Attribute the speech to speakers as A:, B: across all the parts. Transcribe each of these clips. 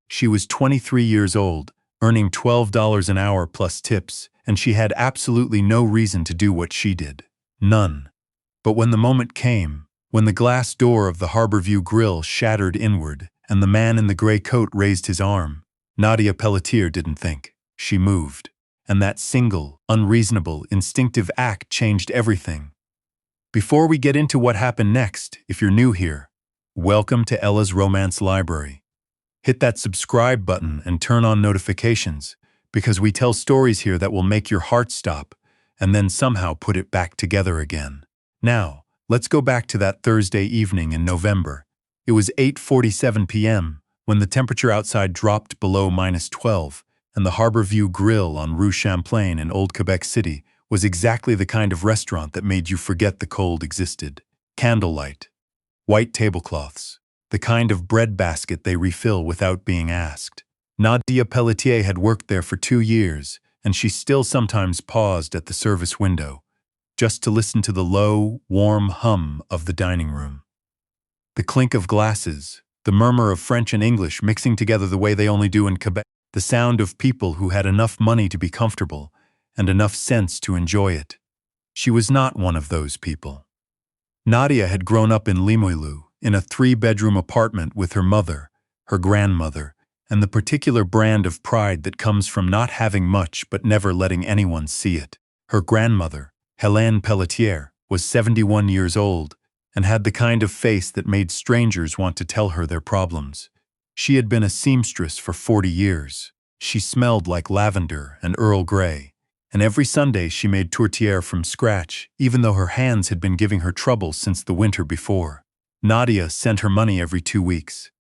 A: She was 23 years old, earning $12 an hour plus tips, and she had absolutely no reason to do what she did. None. But when the moment came, when the glass door of the Harborview Grill shattered inward and the man in the gray coat raised his arm, Nadia Pelletier didn't think. She moved. And that single, unreasonable, instinctive act changed everything. Before we get into what happened next, if you're new here, welcome to Ella's Romance Library. Hit that subscribe button and turn on notifications, because we tell stories here that will make your heart stop and then somehow put it back together again. Now, let's go back to that Thursday evening in November. It was 8:47 p.m. when the temperature outside dropped below -12, and the Harborview Grill on Rue Champlain in Old Quebec City was exactly the kind of restaurant that made you forget the cold existed. Candlelight, white tablecloths, the kind of breadbasket they refill without being asked. Nadia Pelletier had worked there for 2 years, and she still sometimes paused at the service window, just to listen to the low, warm hum of the dining room. The clink of glasses, the murmur of French and English mixing together the way they only do in Quebec, the sound of people who had enough money to be comfortable and enough sense to enjoy it. She was not one of those people. Nadia had grown up in Limoilou, in a 3-bedroom apartment with her mother, her grandmother, and the particular brand of pride that comes from not having much but never letting anyone see it. Her grandmother, Hélène Pelletier, was 71 years old and had the kind of face that made strangers want to tell her their problems. She had been a seamstress for 40 years. She smelled like lavender and Earl Grey, and every Sunday she made tourtière from scratch, even though her hands had been giving her trouble since the winter before. Nadia sent her money every 2 weeks.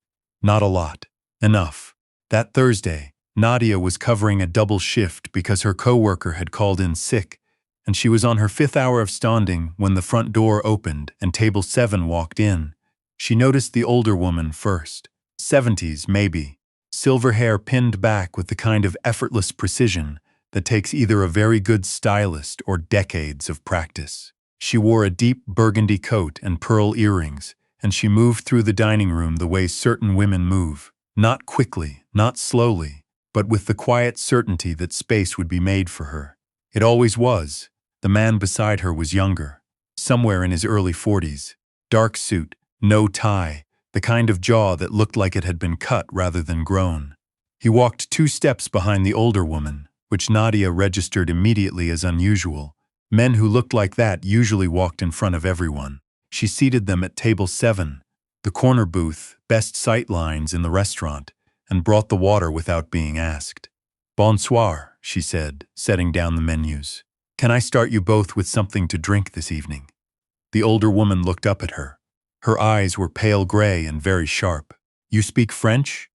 A: Not a lot. Enough. That Thursday, Nadia was covering a double shift because her coworker had called in sick, and she was on her 5th hour of standing when the front door opened and table 7 walked in. She noticed the older woman first. 70s, maybe. Silver hair pinned back with the kind of effortless precision that takes either a very good stylist or decades of practice. She wore a deep burgundy coat and pearl earrings, and she moved through the dining room the way certain women move. Not quickly, not slowly, but with the quiet certainty that space would be made for her. It always was. The man beside her was younger, somewhere in his early 40s. Dark suit, no tie, the kind of jaw that looked like it had been cut rather than grown. He walked 2 steps behind the older woman, which Nadia registered immediately as unusual. Men who looked like that usually walked in front of everyone. She seated them at table 7, the corner booth, best sight lines in the restaurant, and brought the water without being asked. "Bonsoir," she said, setting down the menus. "Can I start you both with something to drink this evening?" The older woman looked up at her. Her eyes were pale gray and very sharp. "You speak French?"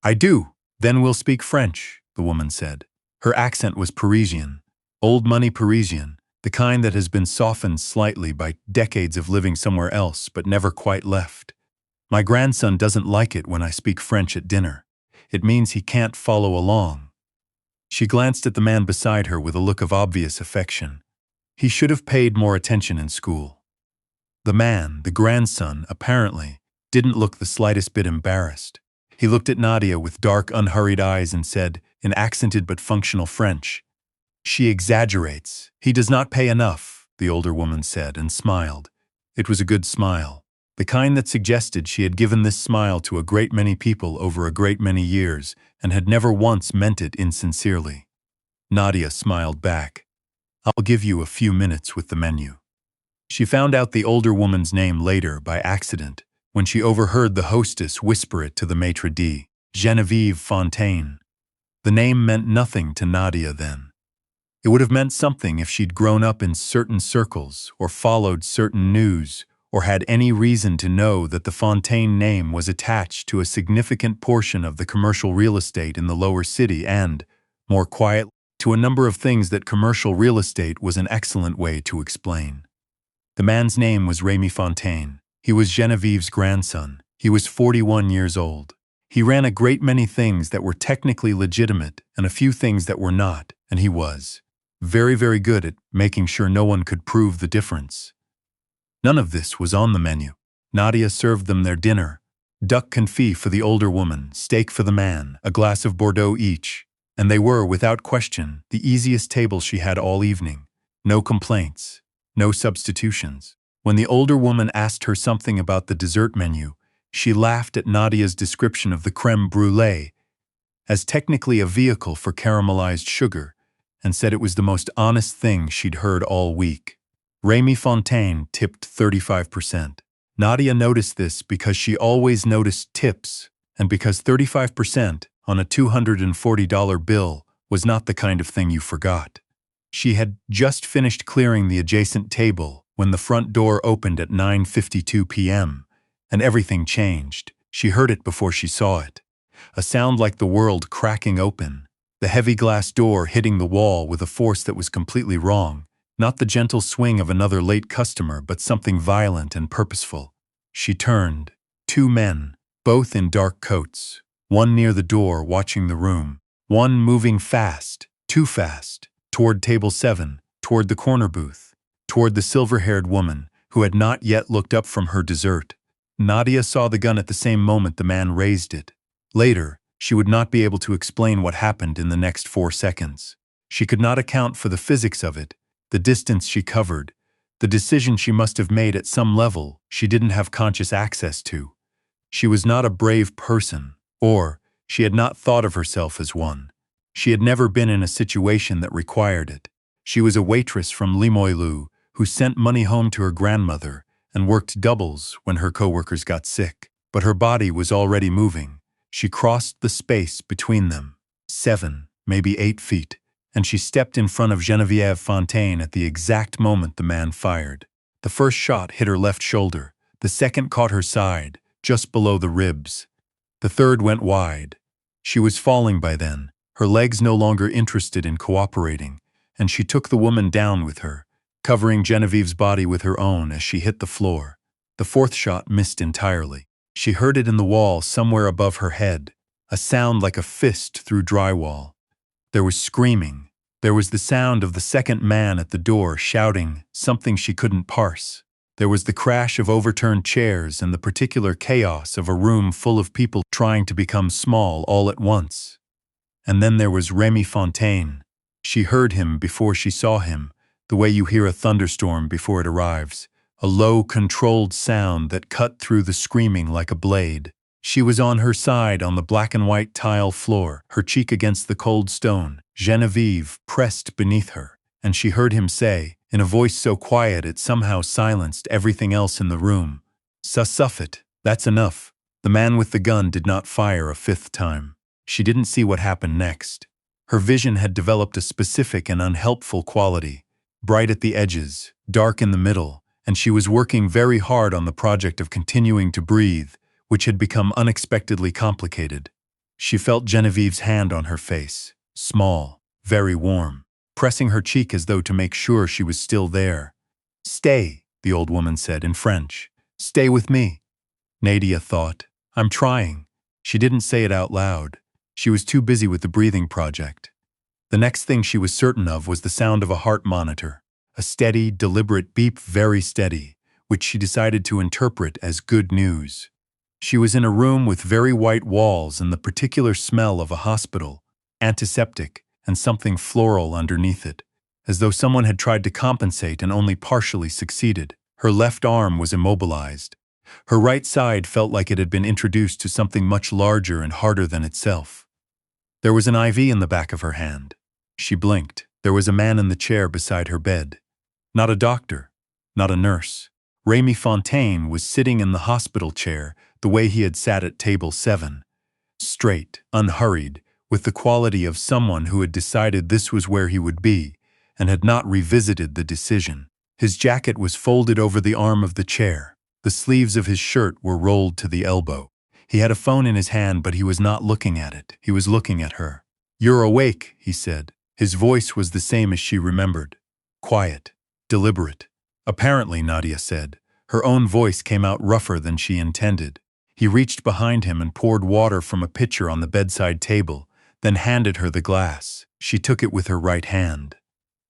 A: "I do. Then we'll speak French," the woman said. Her accent was Parisian, old money Parisian, the kind that has been softened slightly by decades of living somewhere else but never quite left. "My grandson doesn't like it when I speak French at dinner. It means he can't follow along." She glanced at the man beside her with a look of obvious affection. He should have paid more attention in school. The man, the grandson, apparently, didn't look the slightest bit embarrassed. He looked at Nadia with dark, unhurried eyes and said, in accented but functional French, "She exaggerates. He does not pay enough," the older woman said, and smiled. It was a good smile, the kind that suggested she had given this smile to a great many people over a great many years and had never once meant it insincerely. Nadia smiled back. "I'll give you a few minutes with the menu." She found out the older woman's name later by accident when she overheard the hostess whisper it to the maitre d', Geneviève Fontaine. The name meant nothing to Nadia then. It would have meant something if she'd grown up in certain circles or followed certain news or had any reason to know that the Fontaine name was attached to a significant portion of the commercial real estate in the lower city and, more quietly, to a number of things that commercial real estate was an excellent way to explain. The man's name was Rémy Fontaine. He was Genevieve's grandson. He was 41 years old. He ran a great many things that were technically legitimate and a few things that were not, and he was very, very good at making sure no one could prove the difference. None of this was on the menu. Nadia served them their dinner, Duck confit for the older woman, steak for the man, a glass of Bordeaux each. And they were, without question, the easiest table she had all evening. No complaints. No substitutions. When the older woman asked her something about the dessert menu, she laughed at Nadia's description of the crème brûlée as technically a vehicle for caramelized sugar, and said it was the most honest thing she'd heard all week. Rémi Fontaine tipped 35%. Nadia noticed this because she always noticed tips, and because 35% on a $240 bill was not the kind of thing you forgot. She had just finished clearing the adjacent table when the front door opened at 9:52 p.m., and everything changed. She heard it before she saw it. A sound like the world cracking open, the heavy glass door hitting the wall with a force that was completely wrong, not the gentle swing of another late customer, but something violent and purposeful. She turned. 2 men, both in dark coats, one near the door watching the room, one moving fast, too fast, toward table 7, toward the corner booth, toward the silver-haired woman who had not yet looked up from her dessert. Nadia saw the gun at the same moment the man raised it. Later, she would not be able to explain what happened in the next 4 seconds. She could not account for the physics of it, the distance she covered, the decision she must have made at some level she didn't have conscious access to. She was not a brave person, or she had not thought of herself as one. She had never been in a situation that required it. She was a waitress from Limoilou who sent money home to her grandmother and worked doubles when her coworkers got sick. But her body was already moving. She crossed the space between them, 7, maybe 8 feet, and she stepped in front of Geneviève Fontaine at the exact moment the man fired. The first shot hit her left shoulder. The second caught her side, just below the ribs. The third went wide. She was falling by then, her legs no longer interested in cooperating, and she took the woman down with her, covering Genevieve's body with her own as she hit the floor. The fourth shot missed entirely. She heard it in the wall somewhere above her head, a sound like a fist through drywall. There was screaming. There was the sound of the second man at the door shouting something she couldn't parse. There was the crash of overturned chairs and the particular chaos of a room full of people trying to become small all at once. And then there was Rémi Fontaine. She heard him before she saw him, the way you hear a thunderstorm before it arrives. A low, controlled sound that cut through the screaming like a blade. She was on her side on the black and white tile floor, her cheek against the cold stone, Geneviève pressed beneath her, and she heard him say, in a voice so quiet it somehow silenced everything else in the room, "Ça suffit, that's enough." The man with the gun did not fire a 5th time. She didn't see what happened next. Her vision had developed a specific and unhelpful quality, bright at the edges, dark in the middle, and she was working very hard on the project of continuing to breathe, which had become unexpectedly complicated. She felt Genevieve's hand on her face, small, very warm, pressing her cheek as though to make sure she was still there. "Stay," the old woman said in French. "Stay with me." Nadia thought, "I'm trying." She didn't say it out loud. She was too busy with the breathing project. The next thing she was certain of was the sound of a heart monitor. A steady, deliberate beep, very steady, which she decided to interpret as good news. She was in a room with very white walls and the particular smell of a hospital, antiseptic, and something floral underneath it, as though someone had tried to compensate and only partially succeeded. Her left arm was immobilized. Her right side felt like it had been introduced to something much larger and harder than itself. There was an IV in the back of her hand. She blinked. There was a man in the chair beside her bed. Not a doctor, not a nurse. Rémi Fontaine was sitting in the hospital chair the way he had sat at table 7. Straight, unhurried, with the quality of someone who had decided this was where he would be and had not revisited the decision. His jacket was folded over the arm of the chair. The sleeves of his shirt were rolled to the elbow. He had a phone in his hand, but he was not looking at it. He was looking at her. "You're awake," he said. His voice was the same as she remembered. Quiet. Deliberate. "Apparently," Nadia said. Her own voice came out rougher than she intended. He reached behind him and poured water from a pitcher on the bedside table, then handed her the glass. She took it with her right hand.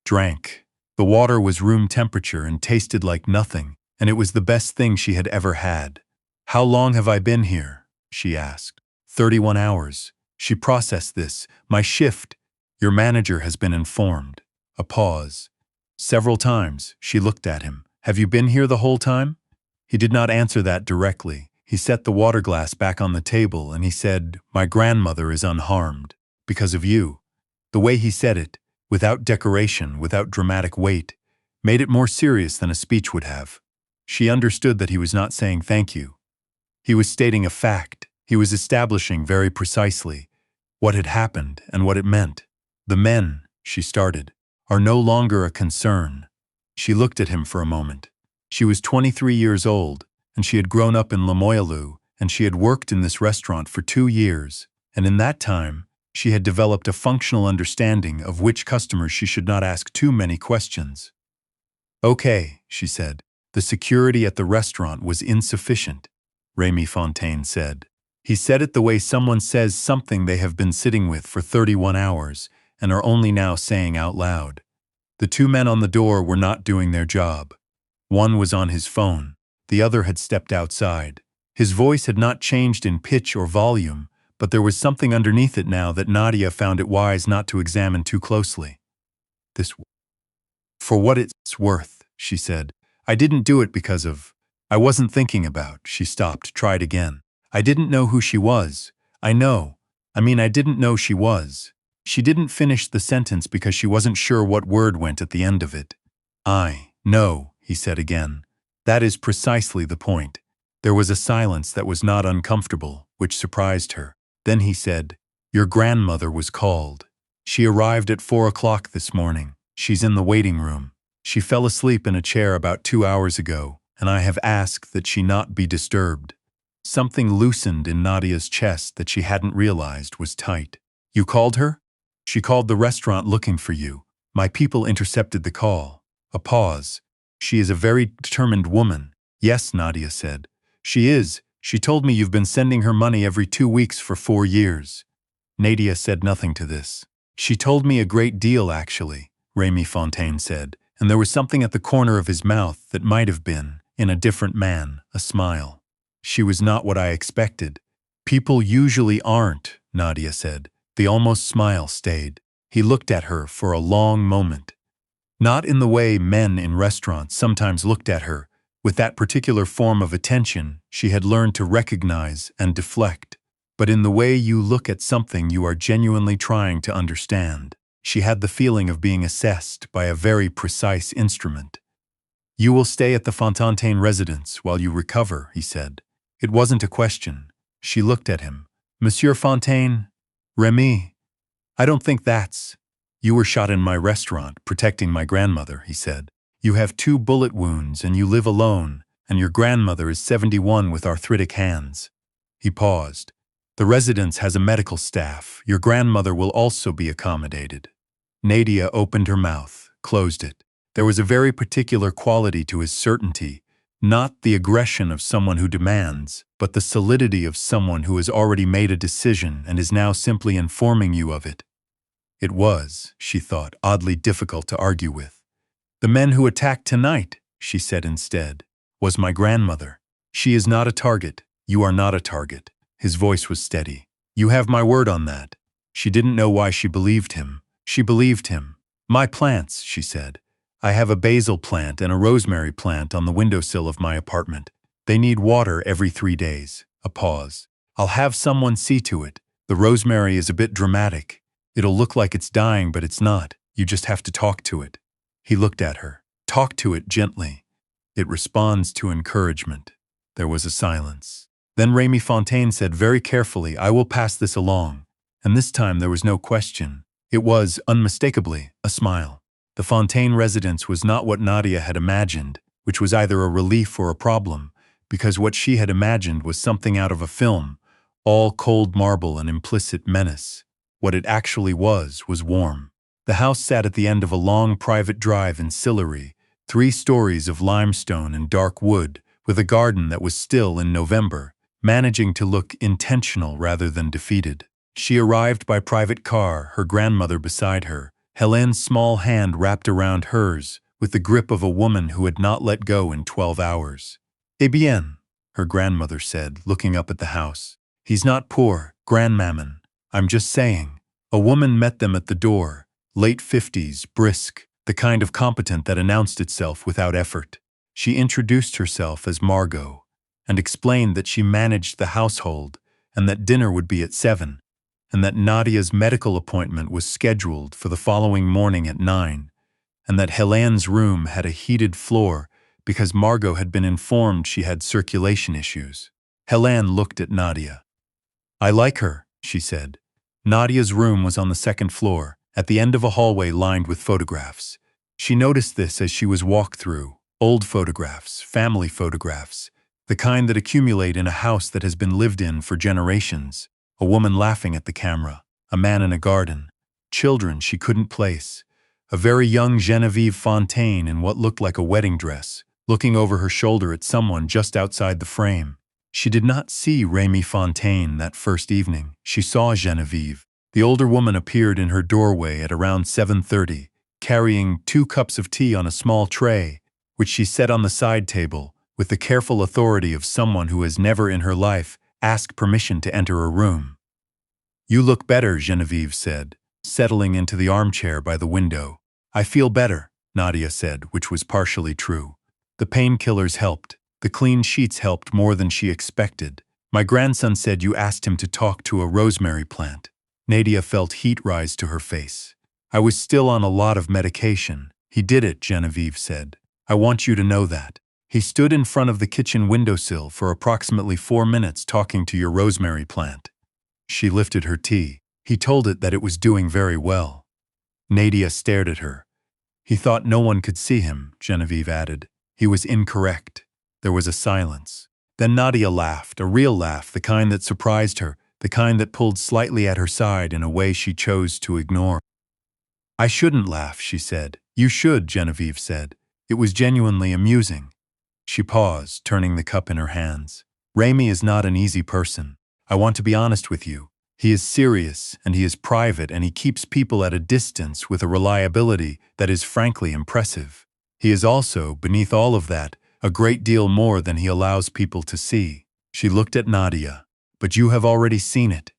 A: Drank. The water was room temperature and tasted like nothing, and it was the best thing she had ever had. "How long have I been here?" she asked. 31 hours. She processed this. My shift. Your manager has been informed. A pause. Several times, she looked at him. Have you been here the whole time? He did not answer that directly. He set the water glass back on the table and he said, My grandmother is unharmed. Because of you. The way he said it, without decoration, without dramatic weight, made it more serious than a speech would have. She understood that he was not saying thank you. He was stating a fact. He was establishing very precisely what had happened and what it meant. The men, she started, are no longer a concern. She looked at him for a moment. She was 23 years old, and she had grown up in Limoilou, and she had worked in this restaurant for 2 years, and in that time, she had developed a functional understanding of which customers she should not ask too many questions. Okay, she said. The security at the restaurant was insufficient, Rémi Fontaine said. He said it the way someone says something they have been sitting with for 31 hours and are only now saying out loud. The 2 men on the door were not doing their job. One was on his phone. The other had stepped outside. His voice had not changed in pitch or volume, but there was something underneath it now that Nadia found it wise not to examine too closely. For what it's worth, she said. I didn't do it because of... I wasn't thinking about... She stopped, tried again. I didn't know who she was. I didn't know she was. She didn't finish the sentence because she wasn't sure what word went at the end of it. No, he said again. That is precisely the point. There was a silence that was not uncomfortable, which surprised her. Then he said, Your grandmother was called. She arrived at 4 o'clock this morning. She's in the waiting room. She fell asleep in a chair about 2 hours ago, and I have asked that she not be disturbed. Something loosened in Nadia's chest that she hadn't realized was tight. You called her? She called the restaurant looking for you. My people intercepted the call. A pause. She is a very determined woman. Yes, Nadia said. She is. She told me you've been sending her money every 2 weeks for 4 years. Nadia said nothing to this. She told me a great deal, actually, Rémi Fontaine said, and there was something at the corner of his mouth that might have been, in a different man, a smile. She was not what I expected. People usually aren't, Nadia said. The almost smile stayed. He looked at her for a long moment. Not in the way men in restaurants sometimes looked at her, with that particular form of attention she had learned to recognize and deflect, but in the way you look at something you are genuinely trying to understand. She had the feeling of being assessed by a very precise instrument. You will stay at the Fontaine residence while you recover, he said. It wasn't a question. She looked at him. Monsieur Fontaine? Rémi? I don't think that's... You were shot in my restaurant, protecting my grandmother, he said. You have 2 bullet wounds and you live alone, and your grandmother is 71 with arthritic hands. He paused. The residence has a medical staff. Your grandmother will also be accommodated. Nadia opened her mouth, closed it. There was a very particular quality to his certainty, not the aggression of someone who demands, but the solidity of someone who has already made a decision and is now simply informing you of it. It was, she thought, oddly difficult to argue with. The men who attacked tonight, she said instead, was my grandmother. She is not a target. You are not a target. His voice was steady. You have my word on that. She didn't know why she believed him. She believed him. My plants, she said. I have a basil plant and a rosemary plant on the windowsill of my apartment. They need water every 3 days. A pause. I'll have someone see to it. The rosemary is a bit dramatic. It'll look like it's dying, but it's not. You just have to talk to it. He looked at her. Talk to it gently. It responds to encouragement. There was a silence. Then Rémi Fontaine said very carefully, I will pass this along. And this time there was no question. It was, unmistakably, a smile. The Fontaine residence was not what Nadia had imagined, which was either a relief or a problem, because what she had imagined was something out of a film, all cold marble and implicit menace. What it actually was warm. The house sat at the end of a long private drive in Sillery, 3 stories of limestone and dark wood, with a garden that was still in November, managing to look intentional rather than defeated. She arrived by private car, her grandmother beside her, Hélène's small hand wrapped around hers, with the grip of a woman who had not let go in 12 hours. Eh bien, her grandmother said, looking up at the house. He's not poor, grandmamman. I'm just saying. A woman met them at the door, late 50s, brisk, the kind of competent that announced itself without effort. She introduced herself as Margot and explained that she managed the household and that dinner would be at 7, and that Nadia's medical appointment was scheduled for the following morning at 9, and that Helene's room had a heated floor because Margot had been informed she had circulation issues. Helene looked at Nadia. I like her, she said. Nadia's room was on the second floor, at the end of a hallway lined with photographs. She noticed this as she was walked through. Old photographs, family photographs, the kind that accumulate in a house that has been lived in for generations. A woman laughing at the camera, a man in a garden, children she couldn't place, a very young Genevieve Fontaine in what looked like a wedding dress, looking over her shoulder at someone just outside the frame. She did not see Rémi Fontaine that first evening. She saw Genevieve. The older woman appeared in her doorway at around 7:30, carrying 2 cups of tea on a small tray, which she set on the side table with the careful authority of someone who has never in her life asked permission to enter a room. You look better, Genevieve said, settling into the armchair by the window. I feel better, Nadia said, which was partially true. The painkillers helped. The clean sheets helped more than she expected. My grandson said you asked him to talk to a rosemary plant. Nadia felt heat rise to her face. I was still on a lot of medication. He did it, Genevieve said. I want you to know that. He stood in front of the kitchen windowsill for approximately 4 minutes talking to your rosemary plant. She lifted her tea. He told it that it was doing very well. Nadia stared at her. He thought no one could see him, Genevieve added. He was incorrect. There was a silence. Then Nadia laughed, a real laugh, the kind that surprised her, the kind that pulled slightly at her side in a way she chose to ignore. I shouldn't laugh, she said. You should, Genevieve said. It was genuinely amusing. She paused, turning the cup in her hands. Rémi is not an easy person. I want to be honest with you. He is serious, and he is private, and he keeps people at a distance with a reliability that is frankly impressive. He is also, beneath all of that, a great deal more than he allows people to see. She looked at Nadia. But you have already seen it.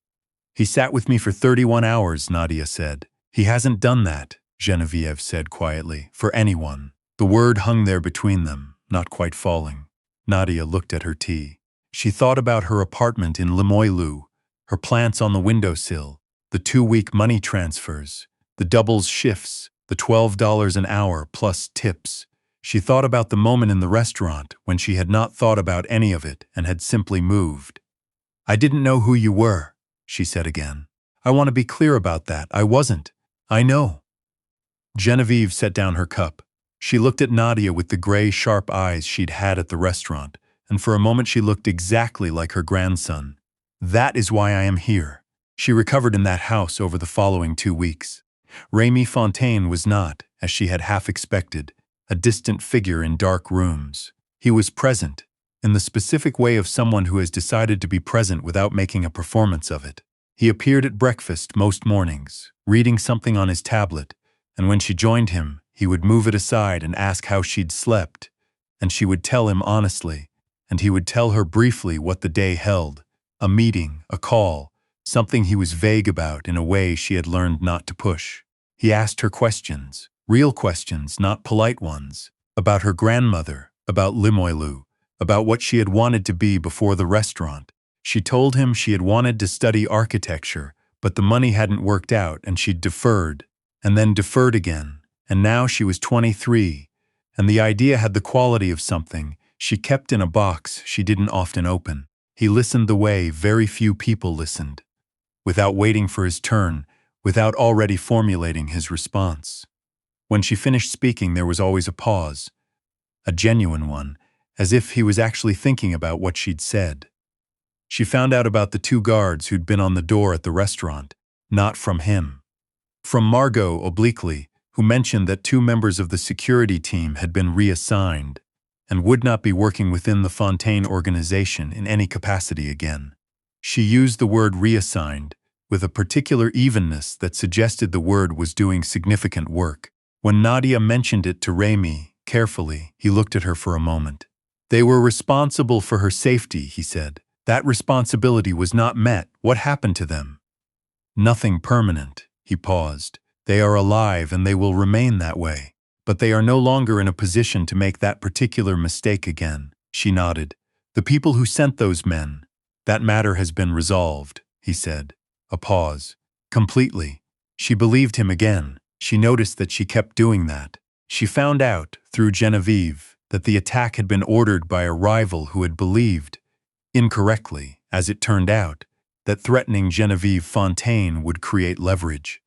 A: He sat with me for 31 hours, Nadia said. He hasn't done that, Genevieve said quietly, for anyone. The word hung there between them, not quite falling. Nadia looked at her tea. She thought about her apartment in Limoilou, her plants on the windowsill, the 2-week money transfers, the doubles shifts, the $12 an hour plus tips. She thought about the moment in the restaurant when she had not thought about any of it and had simply moved. I didn't know who you were, she said again. I want to be clear about that. I wasn't. I know. Genevieve set down her cup. She looked at Nadia with the gray, sharp eyes she'd had at the restaurant, and for a moment she looked exactly like her grandson. That is why I am here. She recovered in that house over the following 2 weeks. Rémi Fontaine was not, as she had half expected, a distant figure in dark rooms. He was present, in the specific way of someone who has decided to be present without making a performance of it. He appeared at breakfast most mornings, reading something on his tablet, and when she joined him, he would move it aside and ask how she'd slept, and she would tell him honestly, and he would tell her briefly what the day held, a meeting, a call, something he was vague about in a way she had learned not to push. He asked her questions, real questions, not polite ones, about her grandmother, about Limoilou, about what she had wanted to be before the restaurant. She told him she had wanted to study architecture, but the money hadn't worked out and she'd deferred, and then deferred again, and now she was 23, and the idea had the quality of something she kept in a box she didn't often open. He listened the way very few people listened, without waiting for his turn, without already formulating his response. When she finished speaking, there was always a pause, a genuine one, as if he was actually thinking about what she'd said. She found out about the 2 guards who'd been on the door at the restaurant, not from him. From Margot obliquely, who mentioned that 2 members of the security team had been reassigned and would not be working within the Fontaine organization in any capacity again. She used the word reassigned with a particular evenness that suggested the word was doing significant work. When Nadia mentioned it to Rémi, carefully, he looked at her for a moment. They were responsible for her safety, he said. That responsibility was not met. What happened to them? Nothing permanent. He paused. They are alive and they will remain that way. But they are no longer in a position to make that particular mistake again. She nodded. The people who sent those men. That matter has been resolved, he said. A pause. Completely. She believed him again. She noticed that she kept doing that. She found out, through Genevieve, that the attack had been ordered by a rival who had believed, incorrectly, as it turned out, that threatening Genevieve Fontaine would create leverage.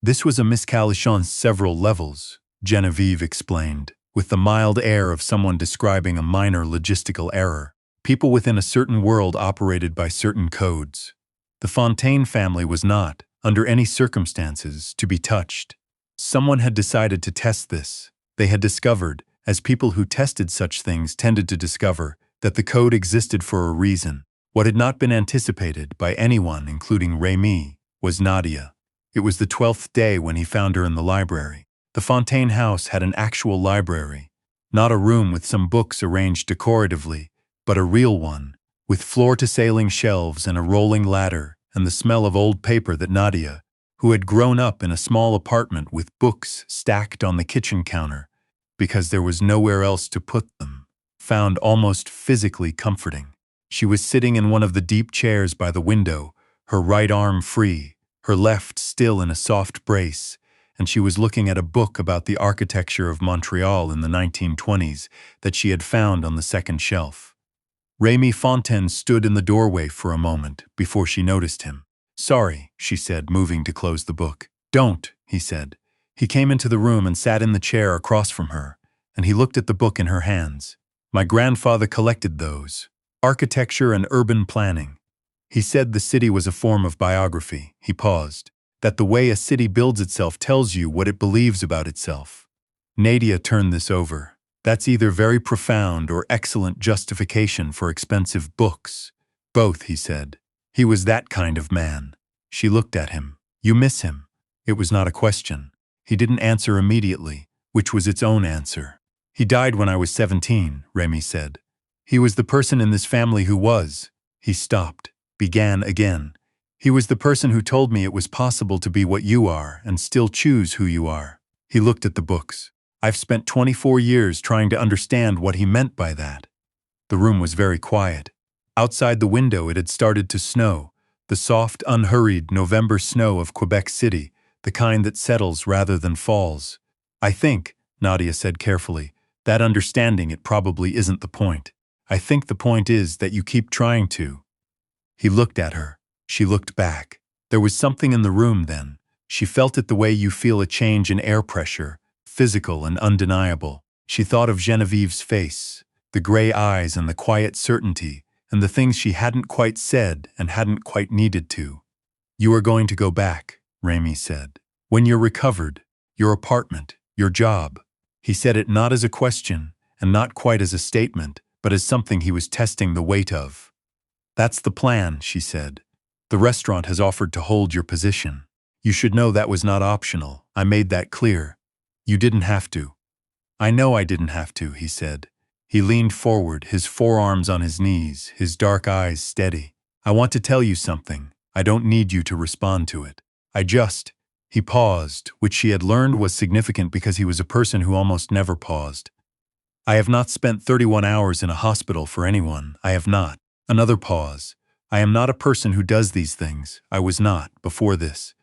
A: This was a miscalculation on several levels, Genevieve explained, with the mild air of someone describing a minor logistical error. People within a certain world operated by certain codes. The Fontaine family was not, under any circumstances, to be touched. Someone had decided to test this. They had discovered, as people who tested such things tended to discover, that the code existed for a reason. What had not been anticipated by anyone, including Rémi, was Nadia. It was the 12th day when he found her in the library. The Fontaine house had an actual library, not a room with some books arranged decoratively, but a real one, with floor-to-ceiling shelves and a rolling ladder and the smell of old paper that Nadia, who had grown up in a small apartment with books stacked on the kitchen counter, because there was nowhere else to put them, found almost physically comforting. She was sitting in one of the deep chairs by the window, her right arm free, her left still in a soft brace, and she was looking at a book about the architecture of Montreal in the 1920s that she had found on the second shelf. Rémi Fontaine stood in the doorway for a moment before she noticed him. "Sorry," she said, moving to close the book. "Don't," he said. He came into the room and sat in the chair across from her, and he looked at the book in her hands. "My grandfather collected those. Architecture and urban planning." He said the city was a form of biography. He paused. That the way a city builds itself tells you what it believes about itself. Nadia turned this over. "That's either very profound or excellent justification for expensive books." "Both," he said. He was that kind of man. She looked at him. "You miss him?" It was not a question. He didn't answer immediately, which was its own answer. "He died when I was 17, Rémi said. He was the person in this family who was." He stopped, began again. "He was the person who told me it was possible to be what you are and still choose who you are." He looked at the books. "I've spent 24 years trying to understand what he meant by that." The room was very quiet. Outside the window it had started to snow, the soft, unhurried November snow of Quebec City, the kind that settles rather than falls. "I think," Nadia said carefully, "that understanding it probably isn't the point. I think the point is that you keep trying to." He looked at her. She looked back. There was something in the room then. She felt it the way you feel a change in air pressure, physical and undeniable. She thought of Genevieve's face, the gray eyes and the quiet certainty, and the things she hadn't quite said and hadn't quite needed to. "You are going to go back," Rémi said. "When you're recovered, your apartment, your job." He said it not as a question, and not quite as a statement, but as something he was testing the weight of. "That's the plan," she said. "The restaurant has offered to hold your position. You should know that was not optional. I made that clear. You didn't have to." "I know I didn't have to," he said. He leaned forward, his forearms on his knees, his dark eyes steady. "I want to tell you something. I don't need you to respond to it. I just—" He paused, which she had learned was significant because he was a person who almost never paused. "I have not spent 31 hours in a hospital for anyone. I have not." Another pause. "I am not a person who does these things. I was not, before this."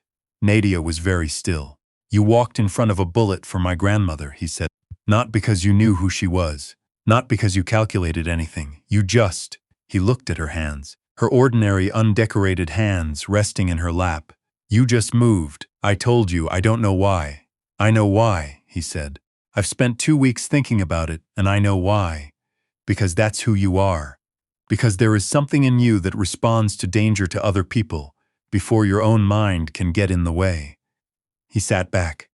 A: Nadia was very still. "You walked in front of a bullet for my grandmother," he said. "Not because you knew who she was. Not because you calculated anything. You just—" He looked at her hands, her ordinary undecorated hands resting in her lap. "You just moved. I told you, I don't know why." "I know why," he said. "I've spent 2 weeks thinking about it, and I know why. Because that's who you are. Because there is something in you that responds to danger to other people before your own mind can get in the way." He sat back.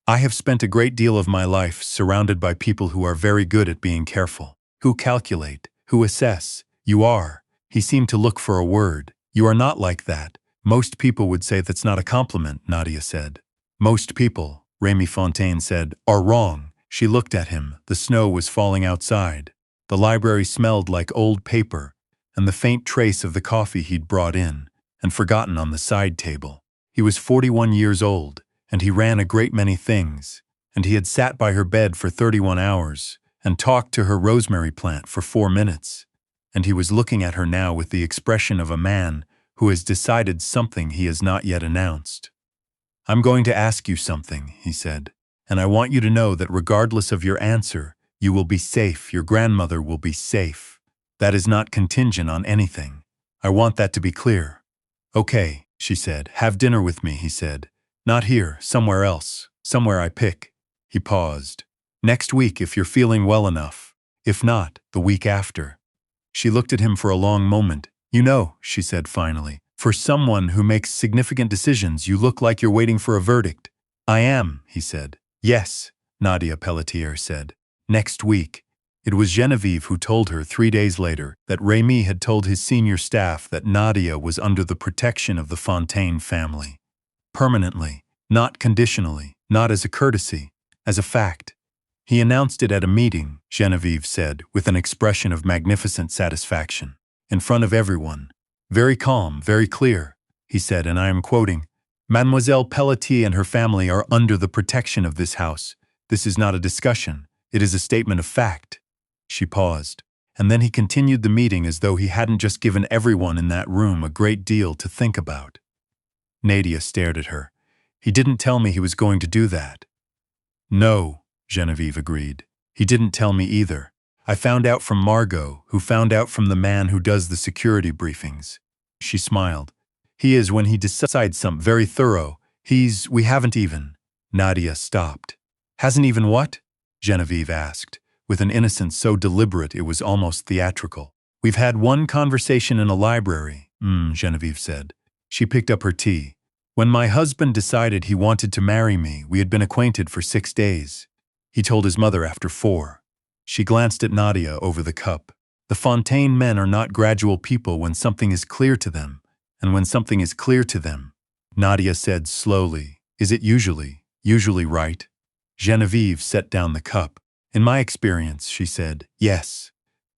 A: "I have spent a great deal of my life surrounded by people who are very good at being careful, who calculate, who assess. You are." He seemed to look for a word. "You are not like that. Most people would say that's not a compliment," Nadia said. "Most people," Rémi Fontaine said, "are wrong." She looked at him. The snow was falling outside. The library smelled like old paper, and the faint trace of the coffee he'd brought in and forgotten on the side table. He was 41 years old, and he ran a great many things, and he had sat by her bed for 31 hours and talked to her rosemary plant for 4 minutes, and he was looking at her now with the expression of a man who has decided something he has not yet announced. "I'm going to ask you something," he said, "and I want you to know that regardless of your answer, you will be safe, your grandmother will be safe. That is not contingent on anything. I want that to be clear." "Okay," she said. "Have dinner with me," he said. "Not here, somewhere else, somewhere I pick." He paused. "Next week if you're feeling well enough. If not, the week after." She looked at him for a long moment. "You know," she said finally, "for someone who makes significant decisions, you look like you're waiting for a verdict." "I am," he said. "Yes," Nadia Pelletier said. "Next week." It was Genevieve who told her 3 days later that Rémy had told his senior staff that Nadia was under the protection of the Fontaine family. Permanently, not conditionally, not as a courtesy, as a fact. He announced it at a meeting, Genevieve said, with an expression of magnificent satisfaction. In front of everyone. "Very calm, very clear," he said, and I am quoting, "Mademoiselle Pelletier and her family are under the protection of this house. This is not a discussion. It is a statement of fact." She paused, and then he continued the meeting as though he hadn't just given everyone in that room a great deal to think about. Nadia stared at her. "He didn't tell me he was going to do that." "No," Genevieve agreed. "He didn't tell me either. I found out from Margot, who found out from the man who does the security briefings." She smiled. "He is, when he decides something, very thorough. We haven't even." Nadia stopped. "Hasn't even what?" Genevieve asked, with an innocence so deliberate it was almost theatrical. "We've had one conversation in a library," Genevieve said. She picked up her tea. "When my husband decided he wanted to marry me, we had been acquainted for 6 days. He told his mother after 4. She glanced at Nadia over the cup. "The Fontaine men are not gradual people when something is clear to them, and when something is clear to them," Nadia said slowly, "is it usually right?" Genevieve set down the cup. "In my experience," she said, "yes."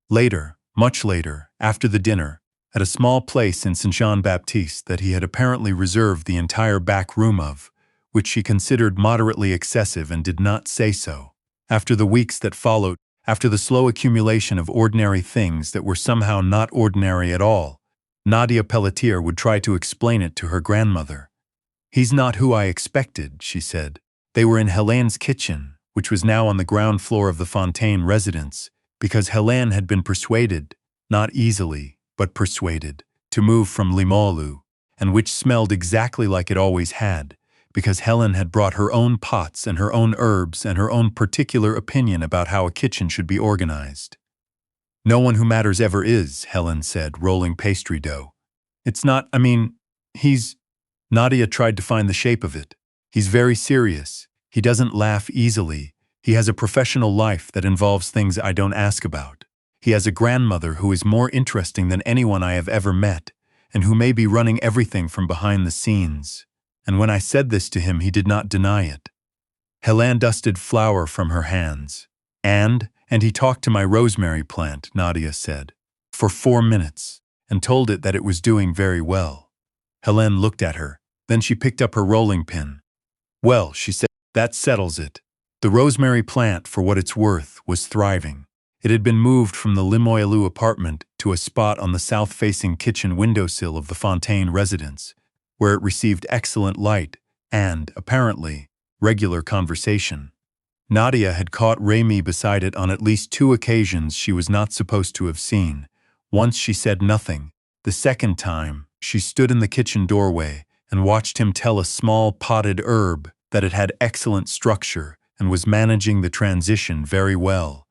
A: Later, much later, after the dinner, at a small place in Saint-Jean-Baptiste that he had apparently reserved the entire back room of, which she considered moderately excessive and did not say so. After the weeks that followed, after the slow accumulation of ordinary things that were somehow not ordinary at all, Nadia Pelletier would try to explain it to her grandmother. "He's not who I expected," she said. They were in Hélène's kitchen, which was now on the ground floor of the Fontaine residence, because Hélène had been persuaded, not easily, but persuaded, to move from Limoilou, and which smelled exactly like it always had, because Helen had brought her own pots and her own herbs and her own particular opinion about how a kitchen should be organized. "No one who matters ever is," Helen said, rolling pastry dough. "It's not, he's—" Nadia tried to find the shape of it. "He's very serious. He doesn't laugh easily. He has a professional life that involves things I don't ask about. He has a grandmother who is more interesting than anyone I have ever met, and who may be running everything from behind the scenes." And when I said this to him, he did not deny it. Hélène dusted flour from her hands. And he talked to my rosemary plant," Nadia said, "for 4 minutes, and told it that it was doing very well." Hélène looked at her. Then she picked up her rolling pin. "Well," she said, "that settles it." The rosemary plant, for what it's worth, was thriving. It had been moved from the Limoilou apartment to a spot on the south-facing kitchen windowsill of the Fontaine residence, where it received excellent light and, apparently, regular conversation. Nadia had caught Rémy beside it on at least 2 occasions she was not supposed to have seen. Once she said nothing. The second time, she stood in the kitchen doorway and watched him tell a small potted herb that it had excellent structure and was managing the transition very well.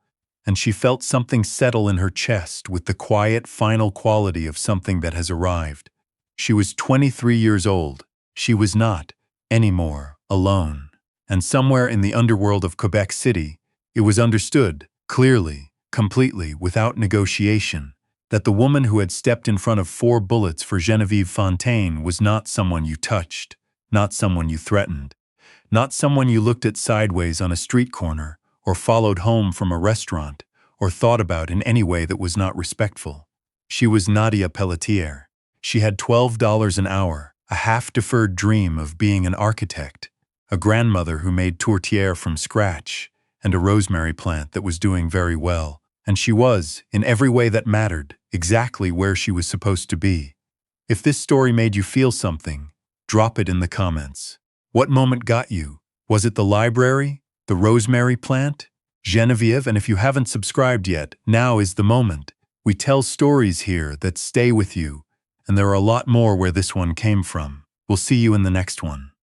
A: And she felt something settle in her chest with the quiet, final quality of something that has arrived. She was 23 years old. She was not, anymore, alone. And somewhere in the underworld of Quebec City, it was understood, clearly, completely, without negotiation, that the woman who had stepped in front of 4 bullets for Genevieve Fontaine was not someone you touched, not someone you threatened, not someone you looked at sideways on a street corner, or followed home from a restaurant, or thought about in any way that was not respectful. She was Nadia Pelletier. She had $12 an hour, a half-deferred dream of being an architect, a grandmother who made tourtière from scratch, and a rosemary plant that was doing very well. And she was, in every way that mattered, exactly where she was supposed to be. If this story made you feel something, drop it in the comments. What moment got you? Was it the library? The rosemary plant? Genevieve? And if you haven't subscribed yet, now is the moment. We tell stories here that stay with you, and there are a lot more where this one came from. We'll see you in the next one.